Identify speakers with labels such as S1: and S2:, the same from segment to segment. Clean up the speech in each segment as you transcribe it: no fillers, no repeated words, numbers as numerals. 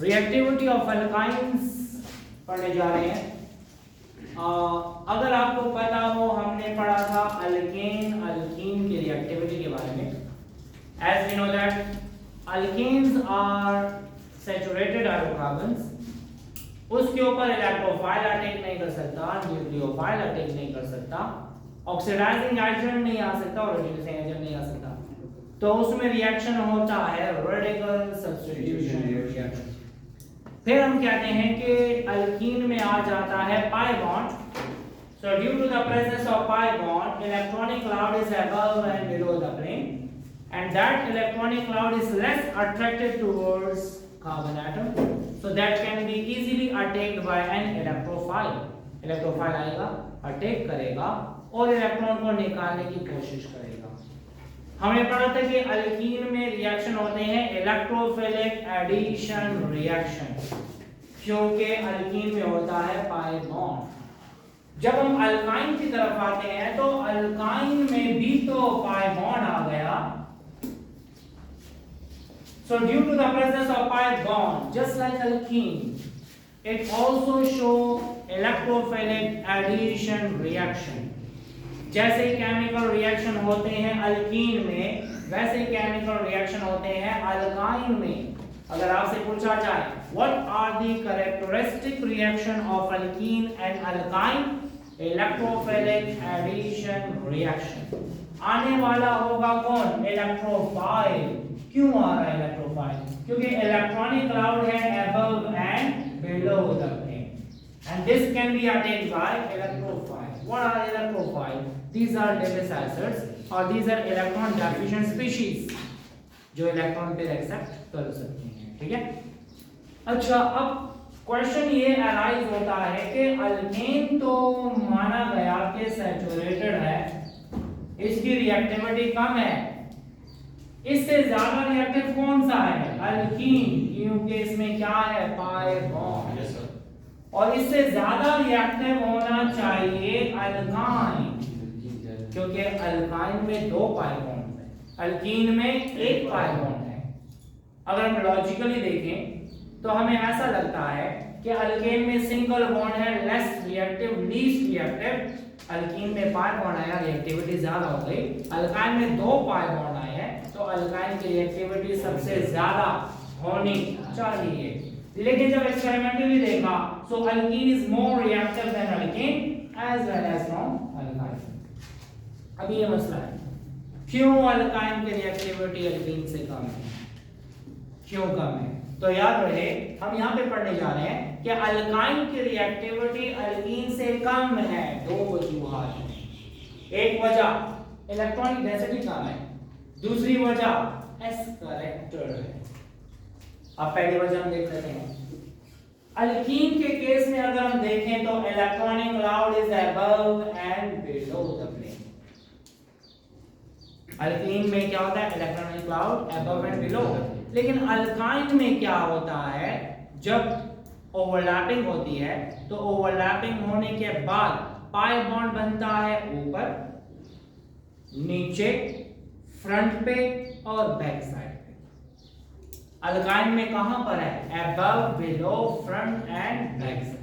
S1: Reactivity of alkynes पढ़ने जा रहे हैं। अगर आपको पता हो, हमने पढ़ा था अल्केन अल्कीन की रिएक्टिविटी के बारे में। As we know that alkanes are saturated hydrocarbons, उसके ऊपर इलेक्ट्रोफाइल अटैक नहीं कर सकता, न्यूक्लियोफाइल अटैक नहीं कर सकता, ऑक्सीडाइजिंग एजेंट नहीं आ सकता और रिड्यूसिंग एजेंट नहीं आ सकता, तो उसमें रिएक्शन होता है रेडिकल सब्स्टिट्यूशन रिएक्शन। फिर हम कहते हैं कि अल्कीन में आ जाता है pi bond. So due to the presence of pi bond, electronic cloud is above and below the plane, and that electronic cloud is less attracted towards carbon atom, so that can be easily attacked by an electrophile. electrophile आएगा, attack करेगा और electron को निकालने की कोशिश करेगा। हमने पढ़ा था कि अल्कीन में रिएक्शन होते हैं इलेक्ट्रोफिलिक एडिशन रिएक्शन, क्योंकि अल्कीन में होता है पाई बॉन्ड। जब हम अल्काइन की तरफ आते हैं तो अल्काइन में भी तो पाई बॉन्ड आ गया। So due to the presence of pi bond, just like alkene, it also show electrophilic addition reaction. जैसे केमिकल रिएक्शन होते हैं अल्कीन में, वैसे केमिकल रिएक्शन होते हैं अल्काइन में। अगर आपसे पूछा जाए what are the characteristic reaction of alkene and alkyne? Electrophilic addition reaction। आने वाला होगा कौन? इलेक्ट्रोफाइल। क्यों आ रहा है इलेक्ट्रोफाइल? क्योंकि इलेक्ट्रॉनिक क्लाउड है above and below the plane, and this can be attacked by electrophile. What are electrophile? These are Lewis acids or these are electron deficient species जो इलेक्ट्रॉन पे एक्सेप्ट कर सकते हैं। ठीक है, अच्छा, अब क्वेश्चन ये अराइज होता है कि अल्केन तो माना गया कि सैचुरेटेड है, इसकी रिएक्टिविटी कम है, इससे ज्यादा रिएक्टिव कौन सा है? अल्कीन, क्योंकि इसमें क्या है? Pi bond. और इससे ज्यादा रिएक्टिव होना चाहिए अल्काइन, क्योंकि अल्काइन में 2 पाई बॉन्ड है, अल्कीन में 1 पाई बॉन्ड है। अगर हम लॉजिकली देखें तो हमें ऐसा लगता है कि अल्केन में सिंगल बॉन्ड है, less reactive, least reactive. Alkyne में पाई बॉन्ड आया, रिएक्टिविटी ज्यादा हो गई। अल्काइन में 2 पाई बॉन्ड आए हैं, तो अल्काइन की रिएक्टिविटी सबसे ज्यादा होनी चाहिए। लेकिन जब एक्सपेरिमेंटली देखा, so alkene is more reactive than alkane as well as from alkyne. अब ये मसला है, क्यों अल्काइन की रिएक्टिविटी अल्कीन से कम है? क्यों कम है? तो याद रहे, हम यहाँ पे पढ़ने जा रहे हैं कि अल्काइन की रिएक्टिविटी अल्कीन से कम है। 2 वजूहात हैं। एक वजह इलेक्ट्रॉनिक डेंसिटी कम है, दूसरी वजह एस करेक्टर है। अब पहली वजह हम देख लेते हैं। अल्कीन के केस में अगर हम देखें तो electronic cloud is above and below the plane. Alkene में क्या होता है? Electronic cloud above and below. लेकिन अल्काइन में क्या होता है? जब ओवरलैपिंग होती है तो ओवरलैपिंग होने के बाद पाई बॉन्ड बनता है ऊपर, नीचे, फ्रंट पे और बैक साइड पे। अल्काइन में कहां पर है? Above, below, front end back side.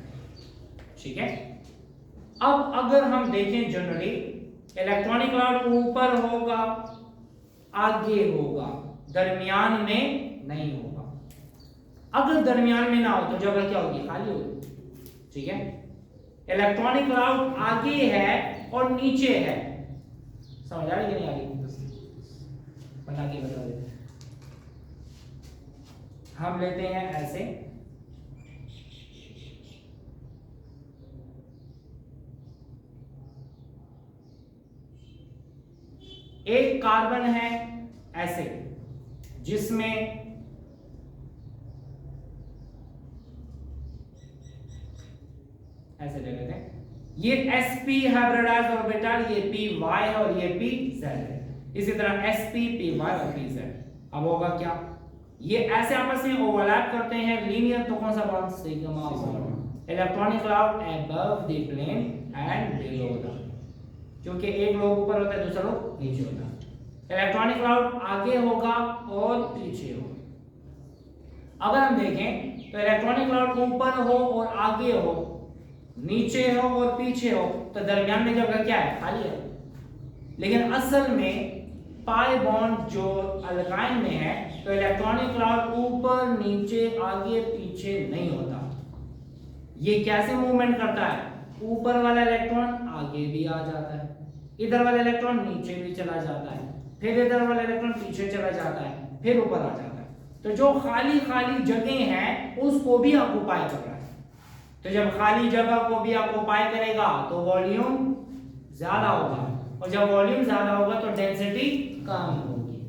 S1: ठीक है, अब अगर हम देखें जनरली इलेक्ट्रॉनिक क्लाउड ऊपर होगा, आगे होगा, दरमियान में नहीं होगा। अगर दरमियान में ना हो तो जगह क्या होगी? खाली होगी। ठीक है, इलेक्ट्रॉनिक क्लाउड आगे है और नीचे है। समझ आ रही है? नहीं आ रही? बना के बता देते हैं। हम लेते हैं ऐसे, एक कार्बन है ऐसे, जिसमें ऐसे ले लेते हैं, ये sp हाइब्रिडाइज्ड ऑर्बिटल, ये py है और ये pz है। इसी तरह sp, py और pz। अब होगा क्या? ये ऐसे आपस में ओवरलैप करते हैं, लीनियर, तो कौन सा bond? Sigma bond. Electronic cloud above the plane and below the, क्योंकि एक लोग ऊपर होता है, दूसरा लोग नीचे होता है। इलेक्ट्रॉनिक क्लाउड आगे होगा और पीछे होगा। अगर हम देखें तो इलेक्ट्रॉनिक क्लाउड ऊपर हो और आगे हो, नीचे हो और पीछे हो, तो दरमियान में जगह क्या है? खाली है। लेकिन असल में पाई बॉन्ड जो अल्काइन में है, तो इलेक्ट्रॉनिक क्लाउड ऊपर नीचे आगे पीछे नहीं होता। ये कैसे मूवमेंट करता है? ऊपर वाला इलेक्ट्रॉन आगे भी आ जाता है, इधर वाला इलेक्ट्रॉन नीचे भी चला जाता है, फिर इधर वाला इलेक्ट्रॉन पीछे चला जाता है, फिर ऊपर आ जाता है। तो जो खाली खाली जगह है उसको भी ऑक्युपाई कर रहा है। तो जब खाली जगह को भी ऑक्युपाई करेगा तो वॉल्यूम ज्यादा होगा, और जब वॉल्यूम ज्यादा होगा तो डेंसिटी कम होगी।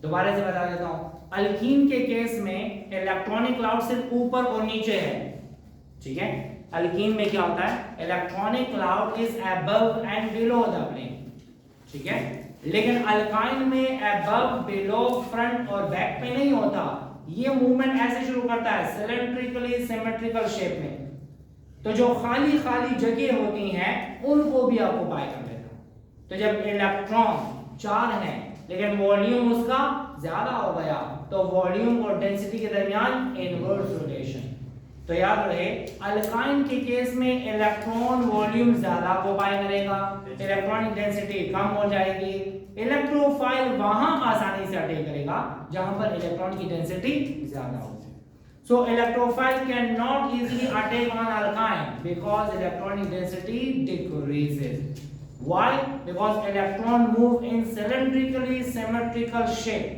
S1: दोबारा से बता देता हूं, अल्कीन के केस में इलेक्ट्रॉनिक क्लाउड सिर्फ ऊपर और नीचे है, ठीक है। अल्कीन में क्या होता है? Electronic cloud is above and below the plane, ठीक है। लेकिन अल्काइन में अबव, बिलो, फ्रंट और बैक पे नहीं होता। ये मूवमेंट ऐसे शुरू करता है सिलेंड्रिकली सिमेट्रिकल शेप में। तो जो खाली खाली जगह होती हैं उनको भी ऑक्युपाई कर लेता है। तो जब इलेक्ट्रॉन 4 है लेकिन वॉल्यूम उसका ज्यादा हो गया, तो वॉल्यूम और डेंसिटी के दरमियान इनवर्स रोटेशन। तो याद रहे, अल्काइन के केस में इलेक्ट्रॉन वॉल्यूम ज्यादा ऑक्युपाई करेगा, इलेक्ट्रॉनिक डेंसिटी कम हो जाएगी। इलेक्ट्रोफाइल वहां आसानी से अटैक करेगा जहां पर इलेक्ट्रॉन की डेंसिटी ज्यादा हो। So electrophile cannot easily attack on alkyne because electronic density decreases. Why? Because electron move in cylindrically symmetrical shape.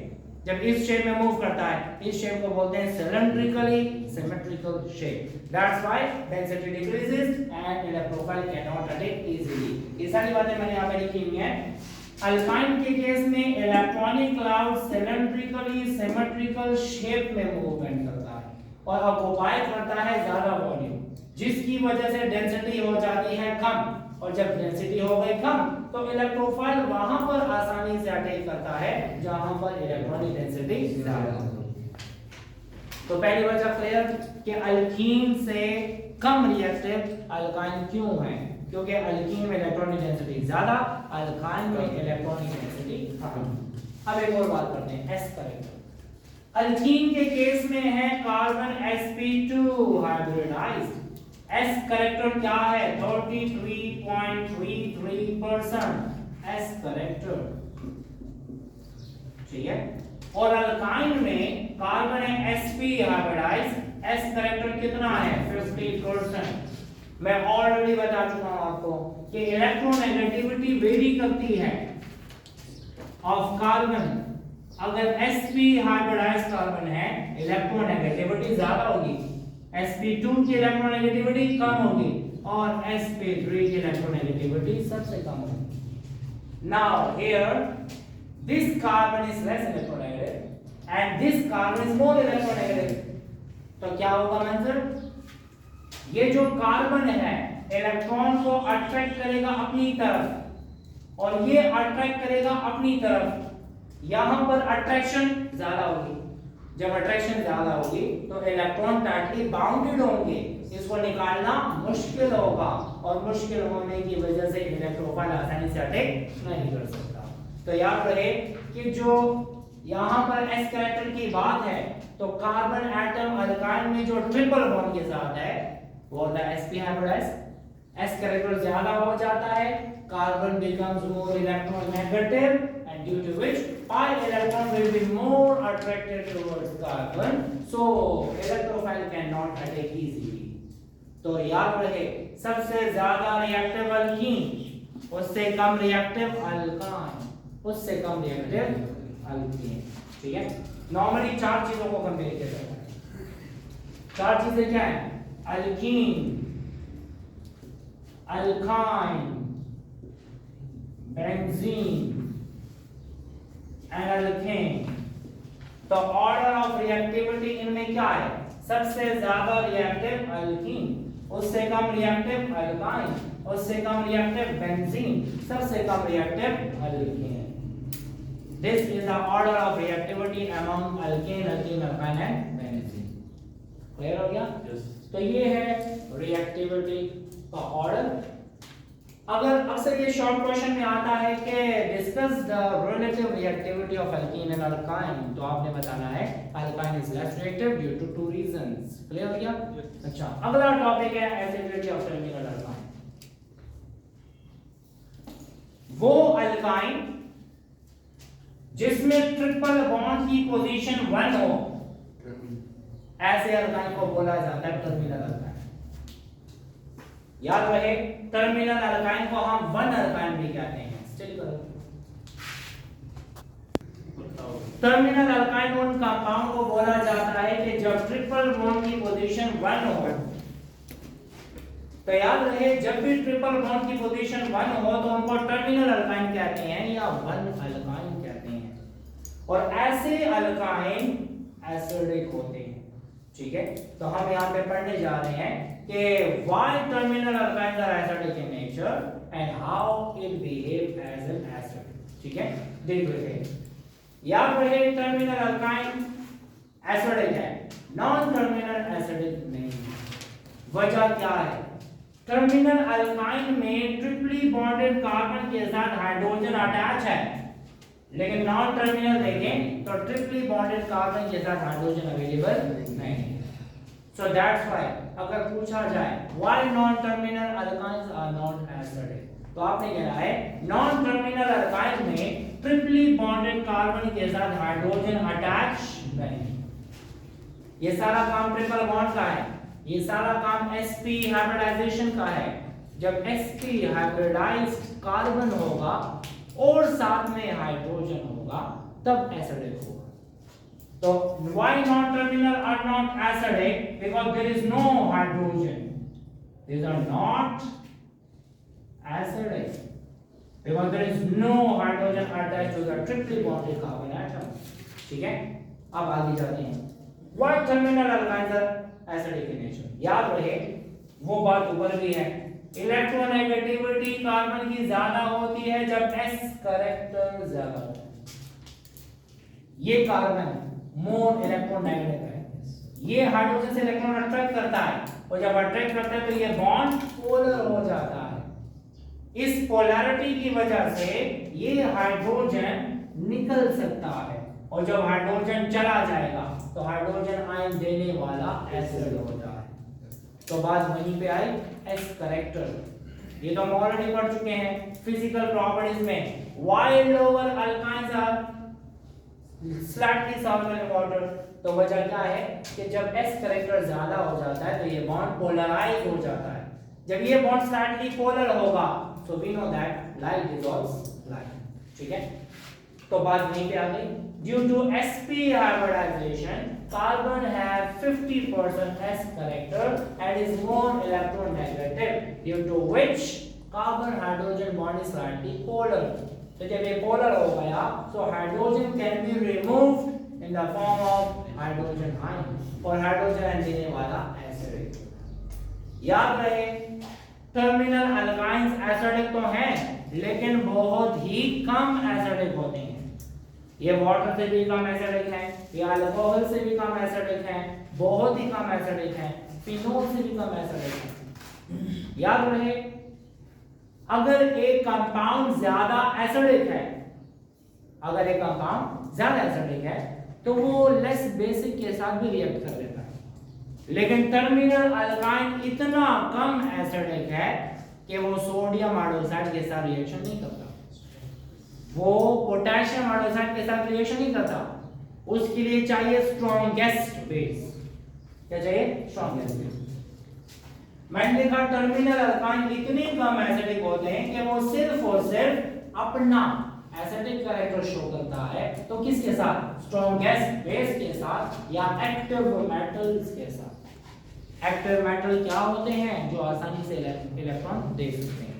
S1: जब इस शेप में मूव करता है, इस शेप को बोलते हैं cylindrically symmetrical shape. That's why density decreases and electrophile cannot attack easily. ये सारी बातें मैंने यहाँ पे लिखी हुई हैं। अल्काइन के केस में electronic cloud cylindrically symmetrical shape में मूवमेंट करता है और ऑक्युपाई करता है ज्यादा वॉल्यूम, जिसकी वजह से डेंसिटी हो जाती है कम, और जब डेंसिटी हो गई कम तो इलेक्ट्रोफाइल वहां पर आसानी से अटैक करता है जहां पर इलेक्ट्रॉनिक डेंसिटी ज्यादा होती है। तो पहली वजह क्लियर कि अल्कीन से कम रिएक्टिव अल्काइन क्यों है? क्योंकि अल्कीन में इलेक्ट्रॉनिक डेंसिटी ज्यादा, अल्काइन में इलेक्ट्रॉनिक डेंसिटी कम। अब एक और बात करते हैं, एस करेक्टर। अल्कीन के केस में है carbon sp2 hybridised. S character क्या है? 33.33% एस करेक्टर, ठीक है। और अल्काइन में कार्बन है sp हाइब्रिडाइज्ड, एस करेक्टर कितना है? 50%। मैं ऑलरेडी बता चुका हूं आपको कि इलेक्ट्रोनेगेटिविटी वेरी करती है ऑफ कार्बन। अगर sp हाइब्रिडाइज्ड कार्बन है, इलेक्ट्रोनेगेटिविटी ज्यादा होगी, sp2 की इलेक्ट्रोनेगेटिविटी कम होगी, और sp3 की इलेक्ट्रोनेगेटिविटी सबसे कम होगी। Now here this carbon is less electronegative and this carbon is more electronegative. तो क्या होगा आंसर? ये जो कार्बन है इलेक्ट्रॉन को अट्रैक्ट करेगा अपनी तरफ, और ये अट्रैक्ट करेगा अपनी तरफ। यहां पर अट्रैक्शन ज्यादा होगी। जब अट्रैक्शन ज्यादा होगी तो इलेक्ट्रॉन टाइटली बाउंडेड होंगे, इसको निकालना मुश्किल होगा, और मुश्किल होने की वजह से इलेक्ट्रोफाइल आसानी से अटैक नहीं कर सकता। तो याद रहे कि जो यहां पर एस कैरेक्टर की बात है, तो कार्बन एटम अल्काइन में जो ट्रिपल बॉन्ड के साथ है वो होता है sp हाइब्रिडाइज्ड। एस कैरेक्टर ज्यादा हो जाता है, carbon becomes more electronegative, and due to which pi electron will be more attracted towards carbon, so electrophile cannot attack easily. तो याद रहे, सबसे ज्यादा रिएक्टिव अल्कीन, उससे कम रिएक्टिव अल्काइन, उससे कम रिएक्टिव अल्कीन, ठीक है। नॉर्मली 4 चीजों को कंपेयर किया जाता है। 4 चीजें क्या है? Alkyne, alkyne, benzene and alkane. तो ऑर्डर ऑफ रिएक्टिविटी इनमें क्या है? सबसे ज्यादा रिएक्टिव अल्कीन, उससे कम रिएक्टिव अल्काइन, उससे कम रिएक्टिव बेंजीन, सबसे कम reactive alkane. This is the order of reactivity among alkane, alkene, alkyne and benzene. Clear हो गया? Yes. तो ये है रिएक्टिविटी का ऑर्डर। अगर अक्सर ये शॉर्ट क्वेश्चन में आता है कि discuss the relative reactivity of alkene and alkyne, तो आपने बताना है alkyne is less reactive due to two reasons. Clear हो गया? अच्छा, अगला टॉपिक है acidity of alkene and alkyne. वो अल्काइन जिसमें ट्रिपल बॉन्ड की पोजीशन 1 हो, ऐसे अल्काइन को बोला जाता है टर्मिनल अल्काइन। याद रहे, टर्मिनल अल्काइन को हम वन अल्काइन भी कहते हैं। स्टिल करो, टर्मिनल अल्काइन उन कंपाउंड को बोला जाता है कि जब ट्रिपल बॉन्ड की पोजीशन 1 हो। तो याद रहे, जब भी ट्रिपल बॉन्ड की पोजीशन 1 हो तो उनको टर्मिनल अल्काइन कहते हैं या वन अल्काइन कहते हैं। और ऐसे अल्काइन एसिडिक होते हैं। ठीक है, तो हम यहाँ पे पढ़ने जा रहे हैं कि why terminal alkynes are acidic in nature and how it behave as an acid। ठीक है, देख लेते हैं। याद रहे, टर्मिनल अल्काइन एसिडिक है, नॉन टर्मिनल एसिडिक नहीं है। वजह क्या है? टर्मिनल अल्काइन में ट्रिपली बॉन्डेड कार्बन के साथ हाइड्रोजन अटैच है, लेकिन नॉन टर्मिनल देखें तो ट्रिपली बॉन्डेड कार्बन के साथ हाइड्रोजन अवेलेबल नहीं है। So that's why अगर पूछा जाए why non-terminal alkynes are not acidic, तो आपने कहना है नॉन टर्मिनल अल्काइन में ट्रिपली बॉन्डेड कार्बन के साथ हाइड्रोजन अटैच नहीं। ये सारा काम ट्रिपल बॉन्ड का है, ये सारा काम sp हाइब्रिडाइजेशन का है। जब sp हाइब्रिडाइज्ड कार्बन होगा और साथ में हाइड्रोजन होगा तब एसिडिक होगा। So why non-terminal are not acidic? Because there is no hydrogen. These are not acidic because there is no hydrogen attached to the triply bonded carbon atom. ठीक है, अब आगे जाते हैं। Why terminal alkynes are acidic in nature? याद रहे, वो बात ऊपर भी है, इलेक्ट्रोनेगेटिविटी कार्बन की ज्यादा होती है जब s कैरेक्टर ज्यादा होता है। ये कार्बन मोर इलेक्ट्रोनेगेटिव है, ये हाइड्रोजन से इलेक्ट्रॉन अट्रैक्ट करता है और जब अट्रैक्ट करता है तो ये बॉन्ड पोलर हो जाता है। इस पोलैरिटी की वजह से ये हाइड्रोजन निकल सकता है और जब हाइड्रोजन चला जाएगा तो हाइड्रोजन आयन देने वाला एसिड होता है। तो बात वहीं पे आई, एस कैरेक्टर। ये तो हम ऑलरेडी पढ़ चुके हैं फिजिकल प्रॉपर्टीज में। Why lower alkynes are slightly soluble in water, तो वजह क्या है कि जब s कैरेक्टर ज्यादा हो जाता है तो ये बॉन्ड पोलराइज हो जाता है। जब ये बॉन्ड स्लाइटली पोलर होगा so we know that like dissolves like. ठीक है, तो बात वहीं पे आ गई। Due to sp hybridization carbon have 50% s character and is more electronegative, due to which carbon hydrogen bond is slightly polar। तो जब ये पोलर हो गया so hydrogen can be removed in the form of hydrogen ion और hydrogen देने वाला acidic. याद रहे, टर्मिनल अल्काइंस एसिडिक तो हैं लेकिन बहुत ही कम एसिडिक होते हैं। ये वाटर से भी कम एसिडिक हैं, ये अल्कोहल से भी कम एसिडिक हैं, बहुत ही कम एसिडिक हैं, फिनोल से भी कम एसिडिक हैं। याद रहे, अगर एक कंपाउंड ज्यादा एसिडिक है, अगर एक कंपाउंड ज्यादा एसिडिक है तो वो लेस बेसिक के साथ भी रिएक्ट कर लेता है। लेकिन टर्मिनल अल्काइन इतना कम एसिडिक है कि वो सोडियम हाइड्रोक्साइड के साथ रिएक्शन नहीं करता, वो पोटेशियम हाइड्रोक्साइड के साथ रिएक्शन नहीं करता। उसके लिए चाहिए स्ट्रॉन्गेस्ट बेस। क्या चाहिए? Strongest base. मैंने देखा टर्मिनल अल्काइन इतने कम एसिडिक होते हैं कि वो सिर्फ और सिर्फ अपना एसिडिक कैरेक्टर शो करता है, तो किसके साथ? स्ट्रॉन्गेस्ट बेस के साथ या एक्टिव मेटल्स के साथ। एक्टिव मेटल क्या होते हैं? जो आसानी से इलेक्ट्रॉन दे सकते हैं।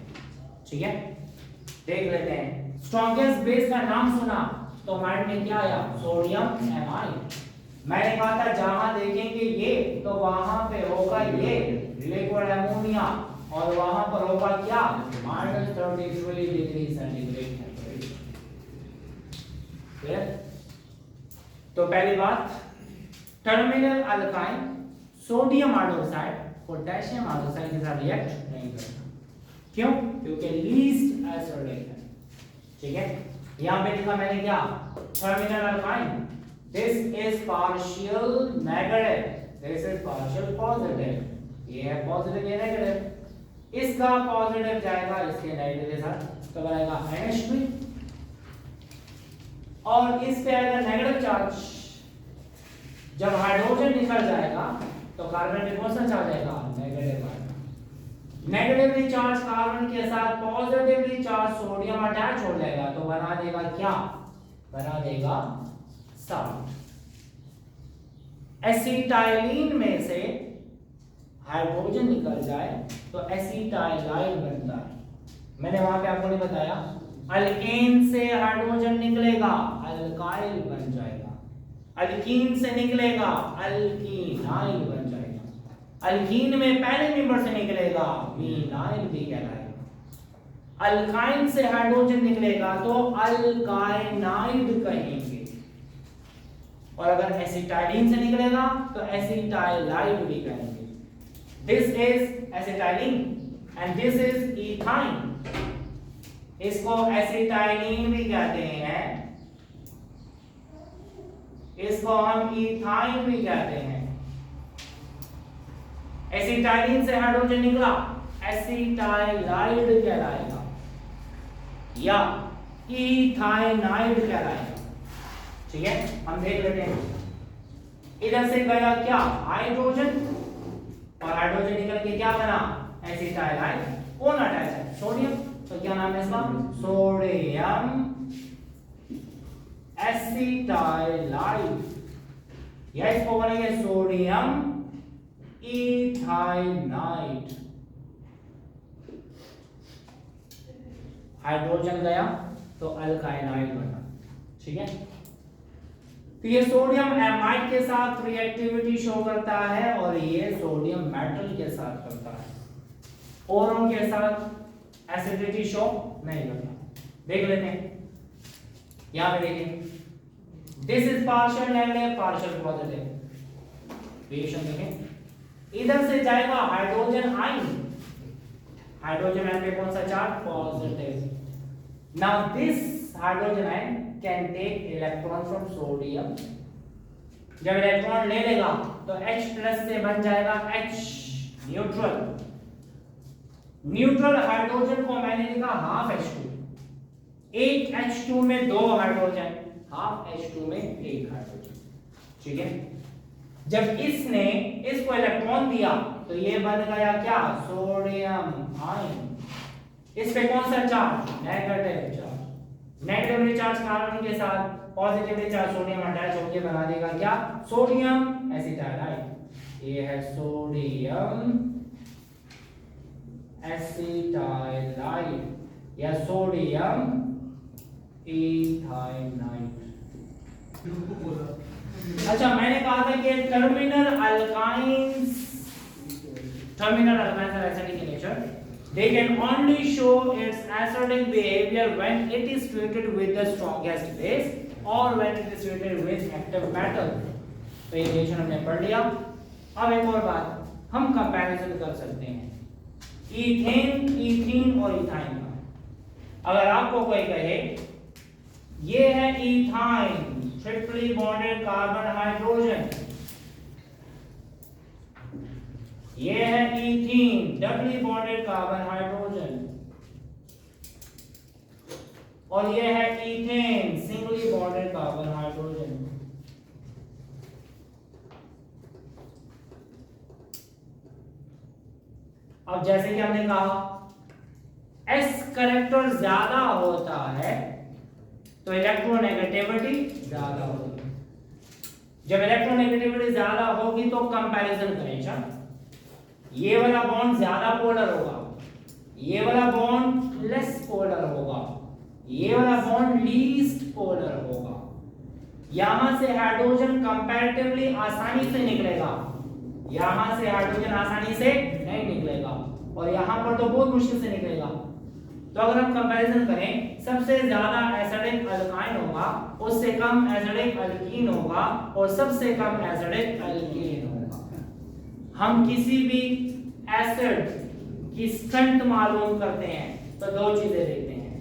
S1: ठीक है, देख लेते हैं। स्ट्रॉन्गेस्ट बेस का नाम सुना तो माइंड में क्या आया? Sodium amide. मैंने कहा था जहां देखेंगे ये तो वहां पे होगा ये लिक्विड अमोनिया और वहां पर होगा क्या? -33 डिग्री सेंटीग्रेड टेंपरेचर। क्लियर? तो पहली बात, terminal alkyne sodium hydroxide potassium hydroxide के साथ रिएक्ट नहीं करता। क्यों? क्योंकि लीस्ट एसिडिक है। ठीक है, यहां पे लिखा मैंने क्या, terminal alkyne, this is partial negative, this is partial positive, ये है पॉजिटिव ये नेगेटिव, इसका पॉजिटिव जाएगा इसके नेगेटिव के साथ तो बनेगा NH3 और इस पे आएगा नेगेटिव चार्ज। जब हाइड्रोजन निकल जाएगा तो कार्बन पे कौन सा चार्ज आएगा, नेगेटिव आएगा। नेगेटिवली चार्ज कार्बन के साथ पॉजिटिवली चार्ज सोडियम अटैच हो जाएगा तो बना देगा क्या, बना देगा साल्ट। एसिटाइलिन में से हाइड्रोजन निकल जाए तो एसिटाइलाइल बनता है। मैंने वहां पे आपको नहीं बताया, अल्केन से हाइड्रोजन निकलेगा अल्काइल बन जाएगा, अल्कीन से निकलेगा अल्कीनाइल बन जाएगा, अल्कीन में पहले मेंबर से निकलेगा मीनाइल भी कहलाएगा, अल्काइन से हाइड्रोजन निकलेगा तो अल्काइनाइड कहेंगे, और अगर एसिटाइलिन से निकलेगा तो एसिटाइलाइड भी कहेंगे। This is acetylene and this is ethyne, इसको एसिटाइलिन भी कहते हैं, इसको हम इथाइन भी कहते हैं। एसिटाइलिन से हाइड्रोजन निकला एसिटाइलाइड कहलाएगा या इथाइनाइड कहलाएगा। ठीक है, हम देख लेते हैं, इधर से गया क्या, हाइड्रोजन, और हाइड्रोजन निकल के क्या बना, एसिटाइलाइड। कौन अटैच है, सोडियम, तो क्या नाम है इसका, सोडियम एसिटाइलाइड, या इसको बोलेंगे सोडियम इथाइनाइड। हाइड्रोजन गया तो अल्काइनाइड बना। ठीक है, तो ये सोडियम एमाइड के साथ रिएक्टिविटी शो करता है और ये सोडियम मेटल के साथ करता है, औरों के साथ एसिडिटी शो नहीं करता। देख लेते हैं, यहां पे देखें, this is partial negative partial positive, reaction देखें, इधर से जाएगा हाइड्रोजन आयन, हाइड्रोजन आयन पे कौन सा charge, positive. Now this hydrogen ion can take electron from sodium, जब इलेक्ट्रॉन ले लेगा तो H प्लस से बन जाएगा H न्यूट्रल। न्यूट्रल हाइड्रोजन को मैंने लिखा हाफ H2, एक H2 में दो हाइड्रोजन, हाफ H2 में एक हाइड्रोजन। ठीक है, जब इसने इसको इलेक्ट्रॉन दिया तो ये बन गया क्या, सोडियम आयन। इस पे कौन सा charge, negative charge. Negatively charge carbon के साथ पॉजिटिवली चार्ज सोडियम अटैच होकर बना देगा क्या, सोडियम एसिटाइलाइड। ये है सोडियम एसिटाइलाइड या सोडियम इथाइनाइड। अच्छा, मैंने कहा था कि terminal alkynes are acidic in nature. They can only show its acidic behavior when it is treated with the strongest base or when it is treated with active metal. तो ये reaction हमने पढ़ लिया। अब एक और बात, हम कंपैरिजन कर सकते हैं ईथेन, ईथीन और इथाइन का। अगर आपको कोई कहे ये है इथाइन, ट्रिपली बॉन्डेड कार्बन हाइड्रोजन, ये है ethene, doubly bonded carbon hydrogen, और ये है ethane, singly bonded carbon hydrogen. अब जैसे कि हमने कहा S करेक्टर ज्यादा होता है तो इलेक्ट्रोनेगेटिविटी ज्यादा होगी। जब इलेक्ट्रोनेगेटिविटी ज्यादा होगी तो कंपैरिजन करें, ये वाला बॉन्ड ज्यादा पोलर होगा, ये वाला बॉन्ड लेस पोलर होगा, ये वाला बॉन्ड लीस्ट पोलर होगा। यहां से हाइड्रोजन कंपैरेटिवली आसानी से निकलेगा, यहां से हाइड्रोजन आसानी से नहीं निकलेगा, और यहां पर तो बहुत मुश्किल से निकलेगा। तो अगर हम कंपैरिजन करें, सबसे ज्यादा एसिडिक अल्काइन होगा, उससे कम एसिडिक अल्कीन होगा, और सबसे कम एसिडिक अल्कीन होगा। हम किसी भी एसिड की स्ट्रेंथ मालूम करते हैं तो दो चीजें देखते हैं,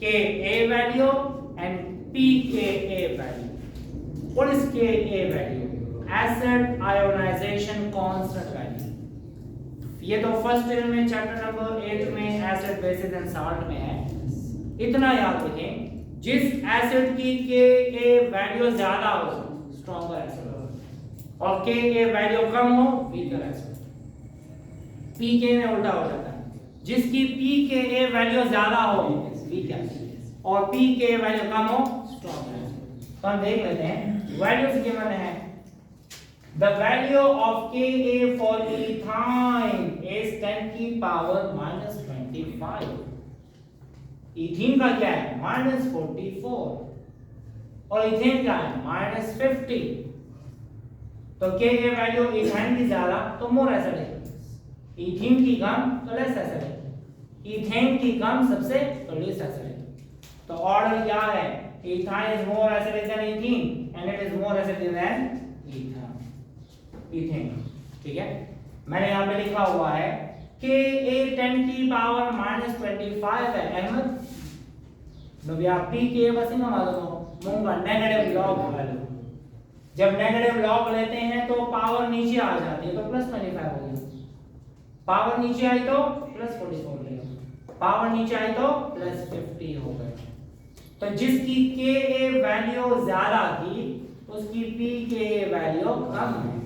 S1: के ए वैल्यू एंड पी के a value. What is K a value? Acid ionisation constant value. ये तो फर्स्ट ईयर में चैप्टर नंबर 8 में एसिड बेसिस एंड साल्ट में है। इतना याद रखें, जिस एसिड की के ए वैल्यू ज्यादा हो स्ट्रॉन्गर एसिड हो और के ए वैल्यू कम हो वीकर एसिड। पी के में उल्टा हो जाता है, जिसकी पी के ए वैल्यू ज्यादा हो वीक एसिड और पी के ए वैल्यू कम हो स्ट्रॉन्ग एसिड। तो हम देख लेते हैं वैल्यूज गिवन है। The value of Ka for ethyne is 10 की पावर -25। इथीन का क्या है -44 और इथेन क्या है -50। तो Ka वैल्यू इथाइन की ज्यादा तो मोर एसिड है, इथीन की कम तो लेस एसिड है, इथेन की कम सबसे तो लेस एसिड है। तो ऑर्डर क्या है? Ethyne is more acidic then ethene and it is more acidic then ethane. ठीक है, मैंने यहाँ पे लिखा हुआ है Ka 10 की पावर -25 है। अहमद नबिया पी के बस ना मालूम हो मूंगा नेगेटिव लॉग वैल्यू। जब नेगेटिव लॉग लेते हैं तो पावर नीचे आ जाती है तो +25 हो गई, पावर नीचे आई तो +44 हो गई, पावर नीचे आई तो +50 हो गई। तो जिसकी Ka वैल्यू ज्यादा थी उसकी पी के वैल्यू कम है,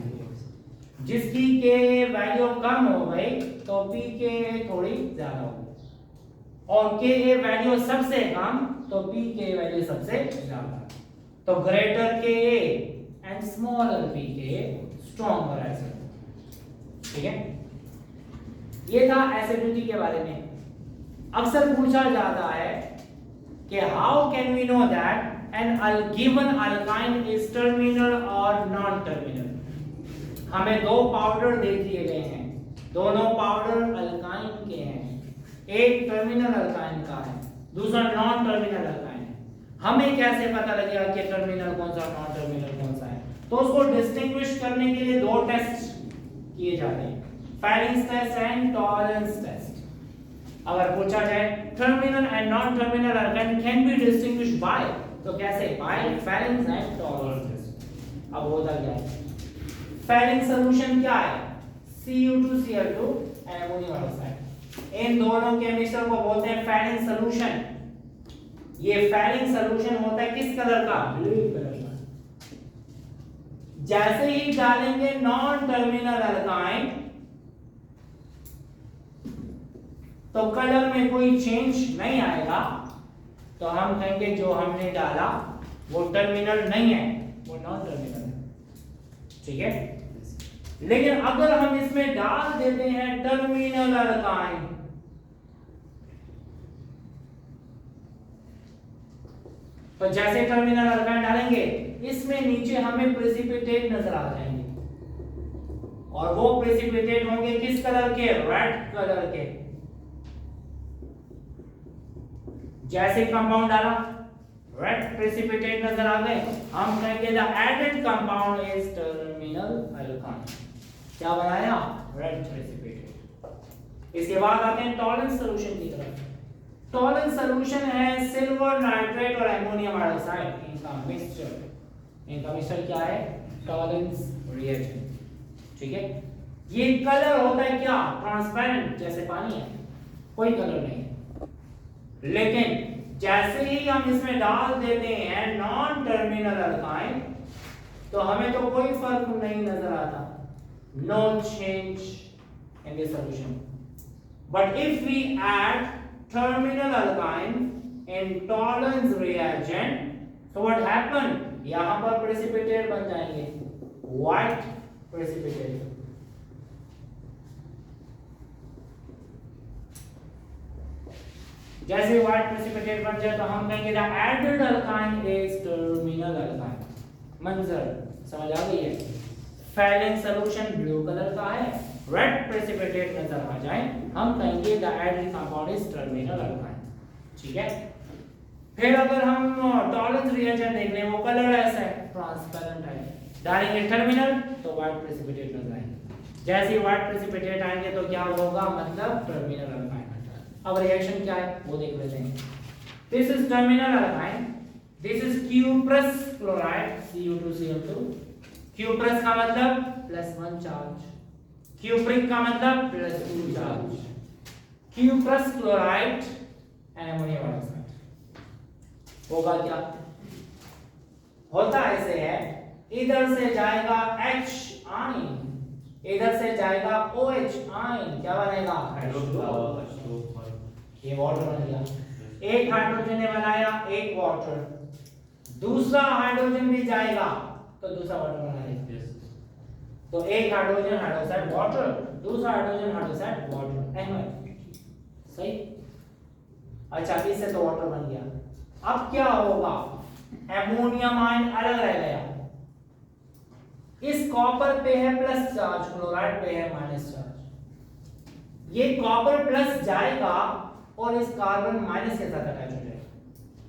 S1: जिसकी के वैल्यू कम हो गई तो पी के थोड़ी ज्यादा हो गई, और के वैल्यू सबसे कम तो पी के वैल्यू सबसे ज्यादा। तो ग्रेटर के एंड स्मॉलर पी के स्ट्रॉन्गर एसिड। ठीक है, ये था एसिडिटी के बारे में। अक्सर पूछा जाता है कि how can we know that an given alkyne is terminal और नॉन टर्मिनल। हमें दो पाउडर दे दिए गए हैं, दोनों पाउडर अल्काइन के हैं, एक टर्मिनल अल्काइन का है दूसरा नॉन टर्मिनल अल्काइन है। हमें कैसे पता लगेगा कि टर्मिनल कौन सा नॉन टर्मिनल कौन सा है? तो उसको डिस्टिंग्विश करने के लिए दो टेस्ट किए जाते हैं, Fehling's test and Tollens test. अगर पूछा जाए terminal and non terminal alkyne can be distinguished by, तो कैसे? By Fehling's and Tollens test. अब होता क्या है, फैरिंग सॉल्यूशन क्या है? Cu2Cl2 and ammonium hydroxide. इन दोनों के मिश्रण को बोलते हैं फैरिंग सॉल्यूशन। ये फैरिंग सॉल्यूशन होता है किस कलर का? ब्लू कलर का। जैसे ही डालेंगे नॉन टर्मिनल अल्काइन तो कलर में कोई चेंज नहीं आएगा, तो हम कहेंगे जो हमने डाला वो टर्मिनल नहीं है, वो नॉन टर्मिनल है। ठीक है, लेकिन अगर हम इसमें डाल देते हैं टर्मिनल अल्काइन तो जैसे टर्मिनल अल्काइन डालेंगे इसमें नीचे हमें प्रेसिपिटेट नजर आ जाएंगे, और वो प्रेसिपिटेट होंगे किस कलर के? रेड कलर के। जैसे कंपाउंड डाला रेड प्रेसिपिटेट नजर आ गए, हम कहेंगे the added compound is terminal alkyne. क्या बनाया? Red precipitate. इसके बाद आते हैं टॉलरेंस सॉल्यूशन की तरफ। टॉलरेंस सॉल्यूशन है सिल्वर नाइट्रेट और अमोनियम हाइड्रोक्साइड, इनका मिक्सचर। इनका मिक्सचर क्या है? Tollens reagent. ठीक है, ये कलर होता है क्या? ट्रांसपेरेंट, जैसे पानी है, कोई कलर नहीं है। लेकिन जैसे ही हम इसमें डाल देते हैं नॉन टर्मिनल अल्काइन तो हमें तो कोई फर्क नहीं नजर आता, no change in the solution. But if we add terminal alkyne in Tollens reagent तो व्हाट हैपन? यहां पर प्रेसिपिटेट बन जाएंगे, व्हाइट प्रेसिपिटेट। जैसे व्हाइट प्रेसिपिटेट बन जाए तो हम कहेंगे the added alkyne is terminal alkyne. मंजर समझ आ गई है? फैलिंग सॉल्यूशन ब्लू कलर का है, रेड प्रेसिपिटेट नजर आ जाए हम कहेंगे the added compound is terminal alkyne. ठीक है, फिर अगर हम टॉलरेंस रिएजेंट देख लें, वो कलर ऐसा है, ट्रांसपेरेंट है, डालेंगे टर्मिनल तो व्हाइट प्रेसिपिटेट नजर आएंगे। जैसे ही व्हाइट प्रेसिपिटेट आएंगे तो क्या होगा, मतलब टर्मिनल अल्काइन। अब रिएक्शन क्या है वो देख लेते हैं। This is terminal alkyne, this is cuprous chloride Cu2Cl2। Cuprous का मतलब +1 चार्ज, क्यूप्रिक का मतलब +2 charge. Cuprous chloride and ammonium hydroxide होगा क्या, होता ऐसे है, इधर से जाएगा H आयन, इधर से जाएगा OH आयन, क्या बनेगा, ये वाटर बन गया। एक हाइड्रोजन ने बनाया एक वाटर, दूसरा हाइड्रोजन भी जाएगा तो दूसरा वाटर बनाएगा। तो एक हाइड्रोजन हाइड्रोक्साइड वाटर, दूसरा हाइड्रोजन हाइड्रोक्साइड वाटर, एनवाई सही। अच्छा इससे तो वाटर बन गया। अब क्या होगा, एमोनियम आयन अलग रह गया, इस कॉपर पे है प्लस चार्ज, क्लोराइड पे है माइनस चार्ज। ये कॉपर प्लस जाएगा और इस कार्बन माइनस के साथ अटैच हो जाएगा।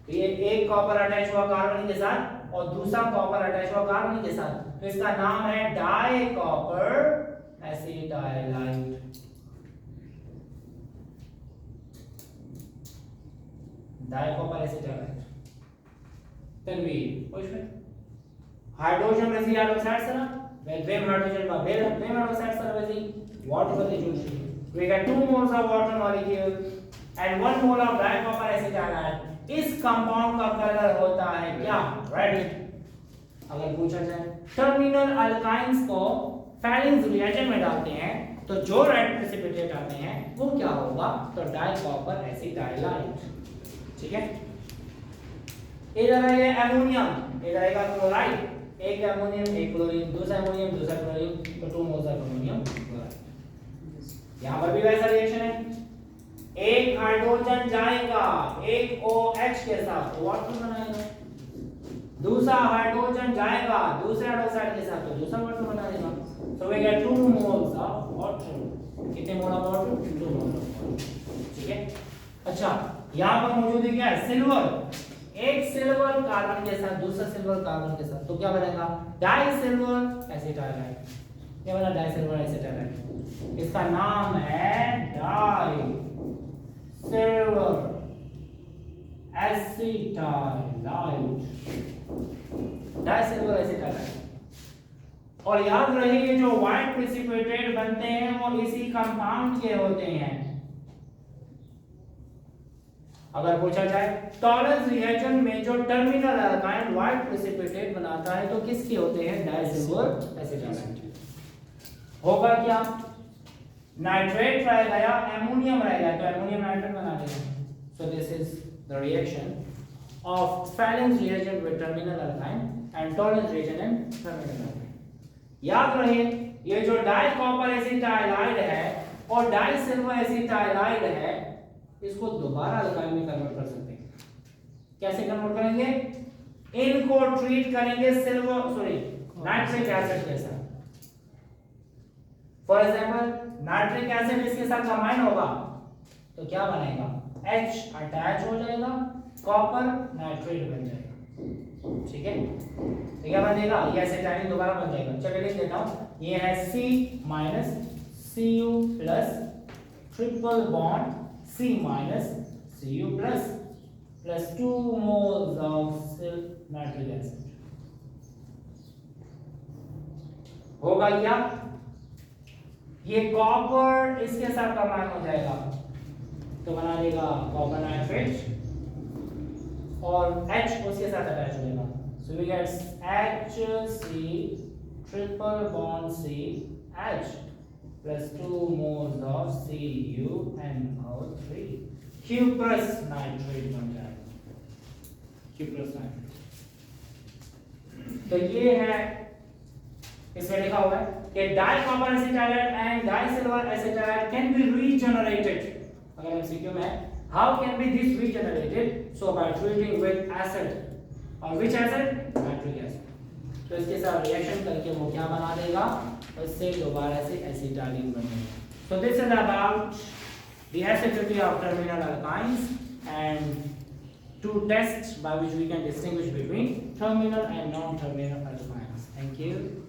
S1: तो ये एक कॉपर अटैच हुआ कार्बन के साथ और दूसरा कॉपर अटैच हुआ कार्बन के साथ, तो इसका नाम है di copper acetylide. Di copper acetylide. Tanveer question, hydrogen रेसी हाइड्रोक्साइड सर, वेम हाइड्रोजन का वेम हाइड्रोक्साइड सर वेसी water with the we get 2 moles of water molecule and 1 mole of dicopper acetaldehyde। इस कंपाउंड का कलर होता है क्या, रेड। अगर पूछा जाए टर्मिनल अल्काइंस को फैलेंस रिएजेंट में डालते हैं तो जो रेड प्रेसिपिटेट आते हैं वो क्या होगा, तो डाइकॉपर एसिटाइलाइड। ठीक है, इधर है ये अमोनियम, इधर आएगा क्लोराइड, एक अमोनियम एक क्लोरीन, दूसरा अमोनियम दूसरा क्लोरीन, तो 2 मोल्स ऑफ अमोनियम क्लोराइड। यहां पर भी वैसा रिएक्शन है, एक हाइड्रोजन जाएगा एक OH के साथ तो वाटर बनाएगा, दूसरा हाइड्रोजन जाएगा दूसरे हाइड्रोक्साइड के साथ तो दूसरा वाटर बनाएगा। So we get 2 moles of water. कितने mole of water, 2 mole of water. ठीक है, अच्छा यहां पर मौजूद है क्या है, सिल्वर। एक सिल्वर कार्बन के साथ दूसरा सिल्वर कार्बन के साथ तो क्या बनेगा, डाई सिल्वर एसिटाइलाइड। ये वाला डाई सिल्वर एसिटाइलाइड, इसका नाम है डाई सिल्वर एसिटाइलाइड, डाई सिल्वर एसिटाइलाइड। और याद रहे ये जो व्हाइट प्रेसिपिटेट बनते हैं वो इसी कंपाउंड के होते हैं। अगर पूछा जाए टॉलरेंस रिएक्शन में जो टर्मिनल अल्काइन व्हाइट प्रेसिपिटेट बनाता है तो किसके होते हैं, डाइसिल्वर एसिटाइलाइड। होगा क्या, नाइट्रेट रह गया एमोनियम रह गया तो एमोनियम नाइट्रेट बना देंगे। So this is the reaction of phalanx reagent with terminal alkyne and tolerance reagent and terminal alkyne. याद रहे ये जो डाइकॉपर एसिटाइलाइड है और डाइसिल्वर एसिटाइलाइड है इसको दोबारा अल्काइन में कन्वर्ट कर सकते हैं। कैसे कन्वर्ट करेंगे, इनको ट्रीट करेंगे नाइट्रिक एसिड के साथ। फॉर एग्जांपल नाइट्रिक एसिड इसके साथ कंबाइन होगा तो क्या बनेगा, H अटैच हो जाएगा, कॉपर नाइट्रेट बन जाएगा। ठीक है, तो क्या बनेगा, ये एसिटाइलिन दोबारा बन जाएगा। चलिए लिख देता हूं, ये है C minus Cu plus triple bond C minus Cu plus 2 moles of nitric acid। होगा क्या, ये कॉपर इसके साथ कंबाइन हो जाएगा तो बना देगा कॉपर नाइट्रेट और H उसके साथ अटैच हो जाएगा। So we get HC triple bond CH plus 2 moles of CuNO3 cuprous nitrate बन जाएगा, cuprous nitrate। तो ये है, इसमें लिखा हुआ है कि डाइकॉपर एसिटाइलाइड एंड डाइसिल्वर एसिटाइलाइड कैन बी रीजनरेटेड। अगर एमसीक्यू में है, how can be this regenerated, so by treating with acid. और व्हिच एसिड, नाइट्रिक एसिड। तो इसके साथ रिएक्शन करके वो क्या बना देगा, उससे दोबारा से एसिटाइलिन बनेगा। So this is about the acidity of terminal alkynes and two tests by which we can distinguish between terminal and non-terminal alkynes. Thank you.